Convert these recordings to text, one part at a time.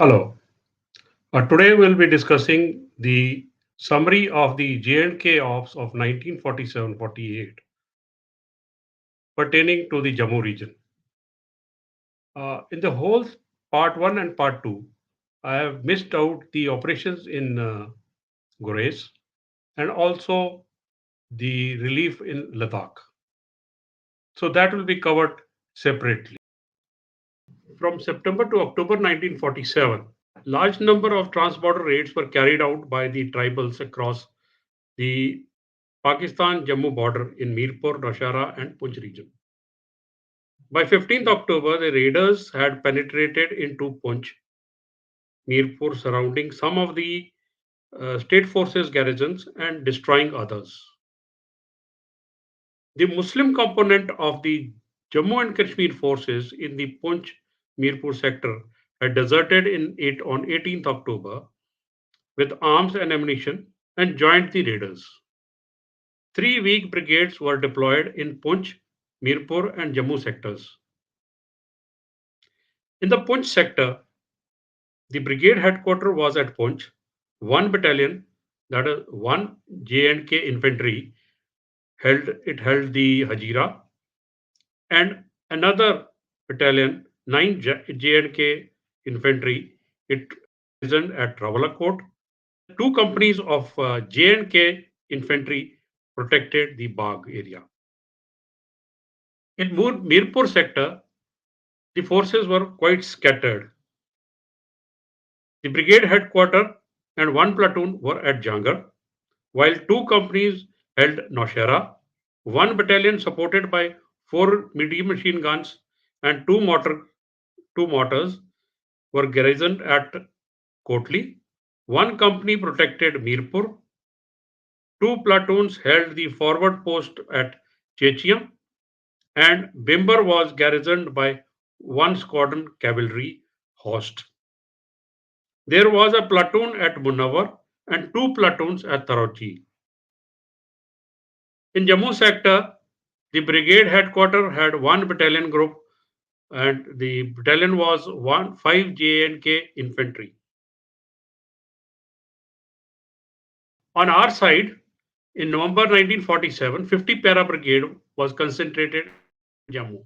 Hello. Today we'll be discussing the summary of the J&K Ops of 1947-48 pertaining to the Jammu region. In the whole part 1 and part 2, I have missed out the operations in Gores and also the relief in Ladakh. So that will be covered separately. From September to October 1947, large number of trans-border raids were carried out by the tribals across the Pakistan Jammu border in Mirpur, Naushera, and Poonch region. By 15th October, the raiders had penetrated into Poonch, Mirpur, surrounding some of the state forces garrisons and destroying others. The Muslim component of the Jammu and Kashmir forces in the Poonch Mirpur sector had deserted on 18th October with arms and ammunition and joined the raiders. Three weak brigades were deployed in Poonch, Mirpur, and Jammu sectors. In the Poonch sector, the brigade headquarters was at Poonch. One battalion, that is one J&K Infantry, held the Hajira, and another battalion, 9 J&K Infantry, it garrisoned at Rawalakot. Two companies of J&K Infantry protected the Bagh area. In Mirpur sector, the forces were quite scattered. The brigade headquarters and one platoon were at Jangar, while two companies held Naushera. One battalion, supported by four medium machine guns and two mortars, were garrisoned at Kotli. One company protected Mirpur. Two platoons held the forward post at Chechiam, and Bimber was garrisoned by one squadron cavalry host. There was a platoon at Munawar and two platoons at Tarochi. In Jammu sector, the brigade headquarters had one battalion group, and the battalion was 5 J&K infantry. On our side, in November 1947, 50 Para Brigade was concentrated in Jammu.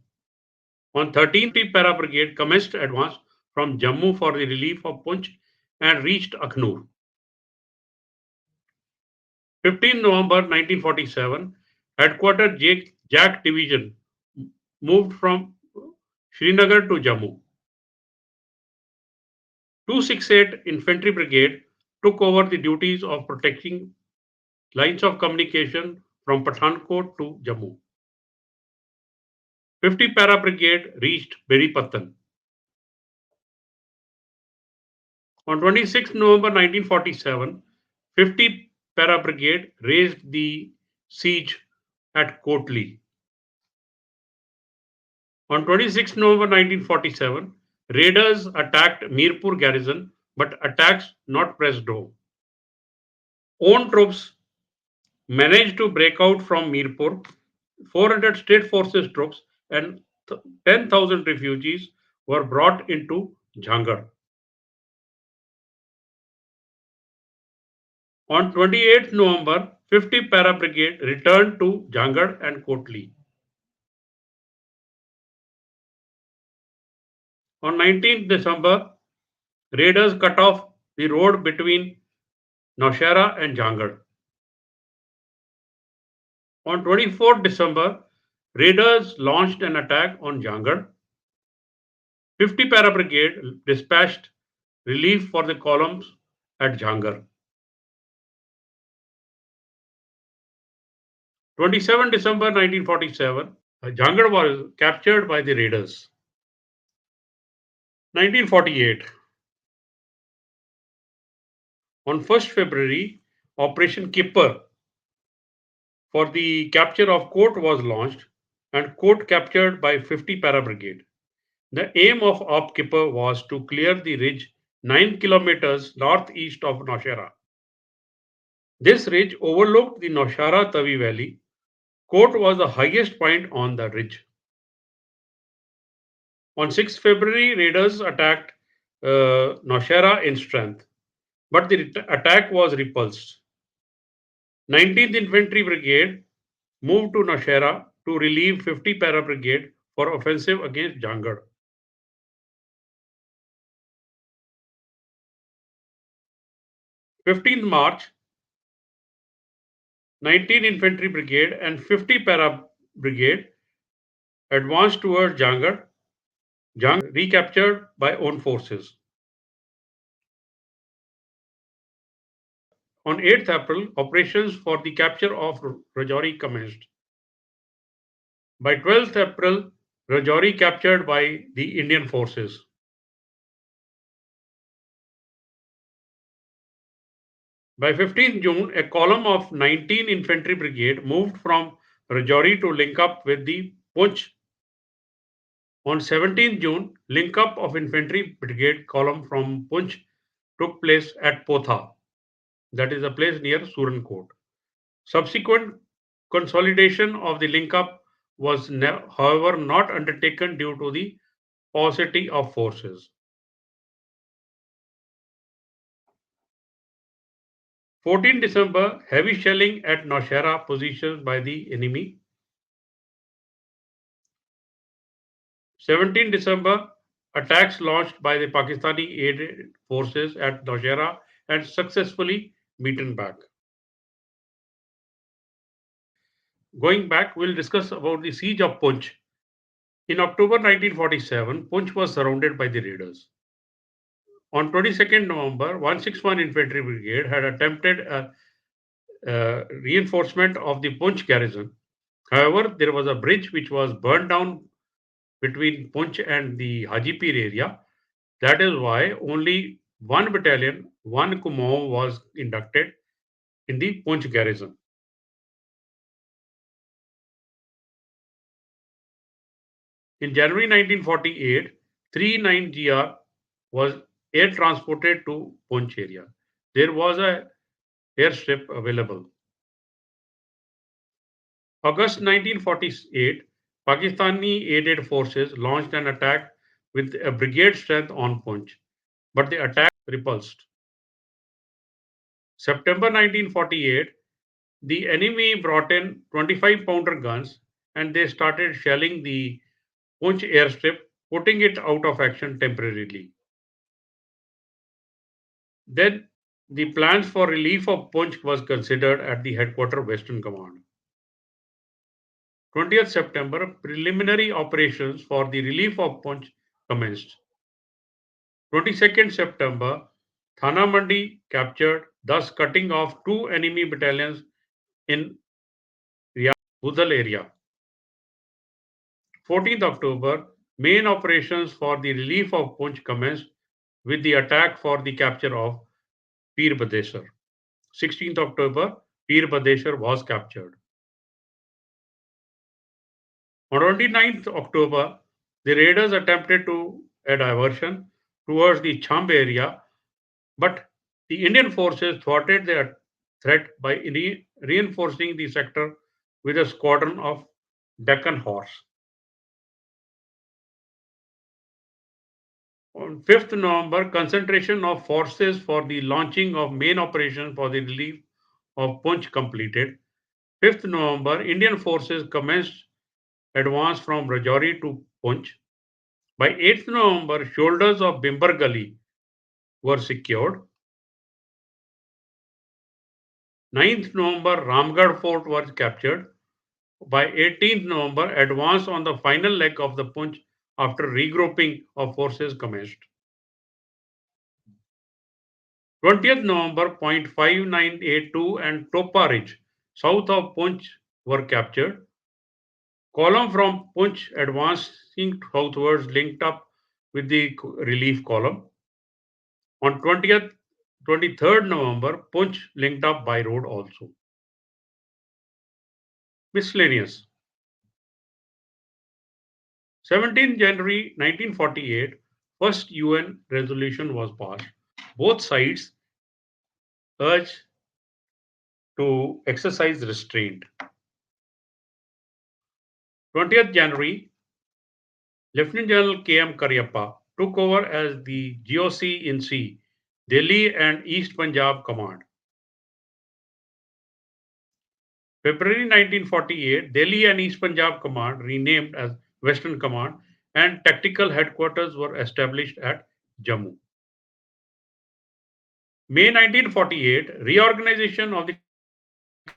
On 13th, Para Brigade commenced advance from Jammu for the relief of Poonch and reached Akhnur. 15 November 1947, Headquarter Jack Division moved from Srinagar to Jammu. 268 Infantry Brigade took over the duties of protecting lines of communication from Pathankot to Jammu. 50 Para Brigade reached Beripattan. On 26 November 1947, 50 Para Brigade raised the siege at Kotli. On 26 November 1947, raiders attacked Mirpur garrison, but attacks not pressed home. Own troops managed to break out from Mirpur. 400 state forces troops and 10,000 refugees were brought into Jhangar. On 28 November, 50 Para Brigade returned to Jhangar and Kotli. On 19th December, raiders cut off the road between Naushera and Jhangar. On 24th December, raiders launched an attack on Jhangar. 50 Para Brigade dispatched relief for the columns at Jhangar. 27 December 1947, Jhangar was captured by the raiders. 1948. On 1st February, Operation Kipper for the capture of Kot was launched and Kot captured by 50 Para Brigade. The aim of Op Kipper was to clear the ridge 9 kilometers northeast of Naushera. This ridge overlooked the Naushera Tavi Valley. Kot was the highest point on the ridge. On 6 February, raiders attacked Nowshera in strength, but the attack was repulsed. 19th Infantry Brigade moved to Nowshera to relieve 50 Para Brigade for offensive against Jangad. 15th March, 19th Infantry Brigade and 50 Para Brigade advanced towards Jangad. Jangad recaptured by own forces. On 8th April, operations for the capture of Rajouri commenced. By 12th April, Rajouri captured by the Indian forces. By 15th June, a column of 19 Infantry Brigade moved from Rajouri to link up with the Poonch. On 17th June, link up of Infantry Brigade column from Poonch took place at Potha, that is a place near Surankot. Subsequent consolidation of the link up was, however, not undertaken due to the paucity of forces. 14 December, heavy shelling at Nowshera positions by the enemy. 17 December, attacks launched by the Pakistani aided forces at Nowshera and successfully beaten back. Going back, we'll discuss about the siege of Poonch. In October 1947, Poonch was surrounded by the raiders. On 22nd November, 161 Infantry Brigade had attempted a reinforcement of the Poonch garrison. However, there was a bridge which was burned down between Poonch and the Hajipir area. That is why only one battalion, one Kumaon was inducted in the Poonch garrison. In January 1948, 39GR was air transported to Poonch area. There was a airstrip available. August 1948, Pakistani aided forces launched an attack with a brigade strength on Poonch, but the attack repulsed. September 1948, the enemy brought in 25-pounder guns and they started shelling the Poonch airstrip, putting it out of action temporarily. Then the plans for relief of Poonch was considered at the headquarters Western Command. 20th September, preliminary operations for the relief of Poonch commenced. 22nd September, Thana Mandi captured, thus cutting off two enemy battalions in Budal area. 14th October, main operations for the relief of Poonch commenced with the attack for the capture of Pir Badeshar. 16th October, Pir Badeshar was captured. On 29th October, the raiders attempted to a diversion towards the Chamb area, but the Indian forces thwarted their threat by reinforcing the sector with a squadron of Deccan Horse. On 5th November, concentration of forces for the launching of main operation for the relief of Poonch completed. 5th November, Indian forces commenced advance from Rajouri to Poonch. By 8th November, shoulders of Bimbar Gully were secured. 9th November, Ramgarh Fort was captured. By 18th November, advance on the final leg of the Poonch after regrouping of forces commenced. 20th November, Point 5982 and Topa Ridge, south of Poonch, were captured. Column from Poonch advancing southwards linked up with the relief column. On 23rd November, Poonch linked up by road also. Miscellaneous. 17 January 1948, first UN resolution was passed. Both sides urged to exercise restraint. 20th January, Lieutenant General K.M. Karyappa took over as the GOC in C, Delhi and East Punjab Command. February 1948, Delhi and East Punjab Command renamed as Western Command and tactical headquarters were established at Jammu. May 1948, reorganization of the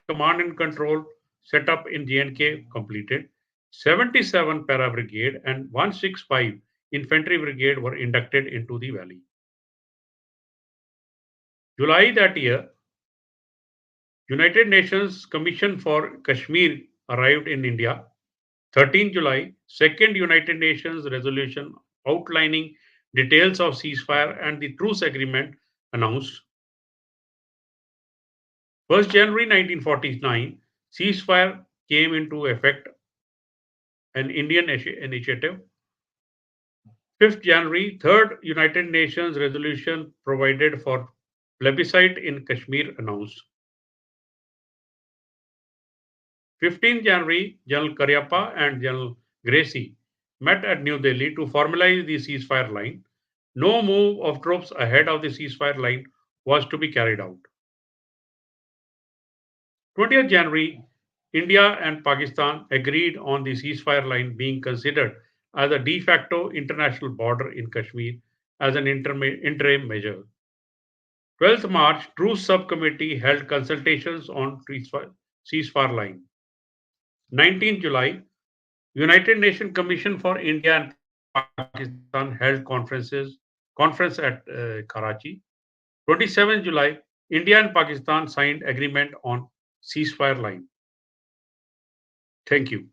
command and control set up in J&K completed. 77 Para Brigade and 165 Infantry Brigade were inducted into the valley. July that year, United Nations Commission for Kashmir arrived in India. 13 July, second United Nations resolution outlining details of ceasefire and the truce agreement announced. 1st January 1949, ceasefire came into effect, an Indian initiative. 5th January, third United Nations resolution provided for plebiscite in Kashmir announced. 15th January, General Karyappa and General Gracie met at New Delhi to formalize the ceasefire line. No move of troops ahead of the ceasefire line was to be carried out. 20th January, India and Pakistan agreed on the ceasefire line being considered as a de facto international border in Kashmir as an interim measure. 12th March, Truce Subcommittee held consultations on ceasefire line. 19th July, United Nations Commission for India and Pakistan held conference at Karachi. 27th July, India and Pakistan signed agreement on ceasefire line. Thank you.